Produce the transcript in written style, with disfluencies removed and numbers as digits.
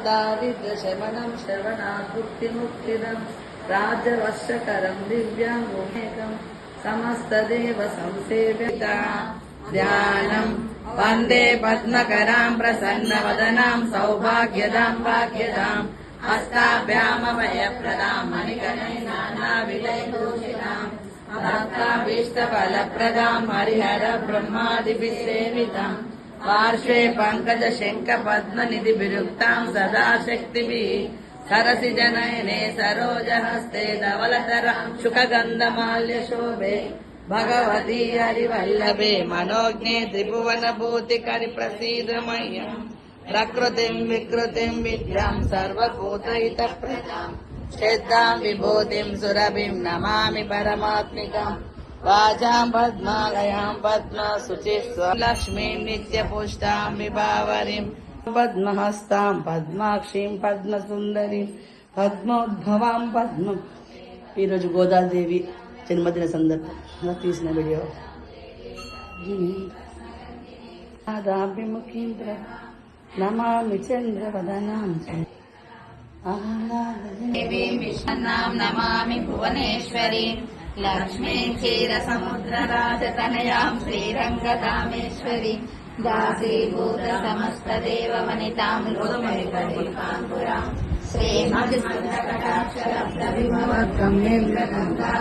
दारिद्र्यशमनं श्रवणाद्मुक्तिमुक्तिदं राज्यवर्षकरं दिव्याङ्गुमेकं समस्तदेव संसेव्यता ध्यानं वन्दे पद्मकरां प्रसन्नवदनां सौभाग्यदां भाग्यदां हस्ताभ्यामभयप्रदां मणिकर्णिकानाविलयभूषितां भक्ताभीष्टफलप्रदां हरिहर ब्रह्मादिभिः सेवितां पार्श्वे पङ्कजशङ्खपद्मनिधिभिरुक्तां सदा शक्तिभिः सरसि जनयने सरोजहस्ते धवलतरां शुकगन्धमाल्यशोभे भगवती हरिवल्लभे मनोज्ञे त्रिभुवनभूतिकरि प्रसीद मह्यम् प्रकृतिं विकृतिं विद्यां सर्वभूतहितप्रदां श्रद्धां विभूतिं सुरभिं नमामि परमात्मिकाम् वाचां पद्मालयां पद्मसुचिस्वं लक्ष्मीं नित्यपुष्टां विभावरीं पद्महस्तां पद्माक्षीं पद्मसुन्दरीं पद्मोद्भवां पद्मं ఈ రోజు గోదాదేవి జన్మదిన సందర్భంగా తీసిన వీడియో. ఆదాభిముఖీంద్ర నమామి చంద్రవదనాం దేవీం విష్ణునాం నమామి భువనేశ్వరీం లక్ష్మీం క్షీరసముద్రరాజతనయాం శ్రీరంగధామేశ్వరీం దాసీభూత సమస్తదేవవనితాం లోకైకదీపాంకురాం శ్రీమద్సుందరకటాక్షరబ్దవిభవగమ్యేంద్రగంగా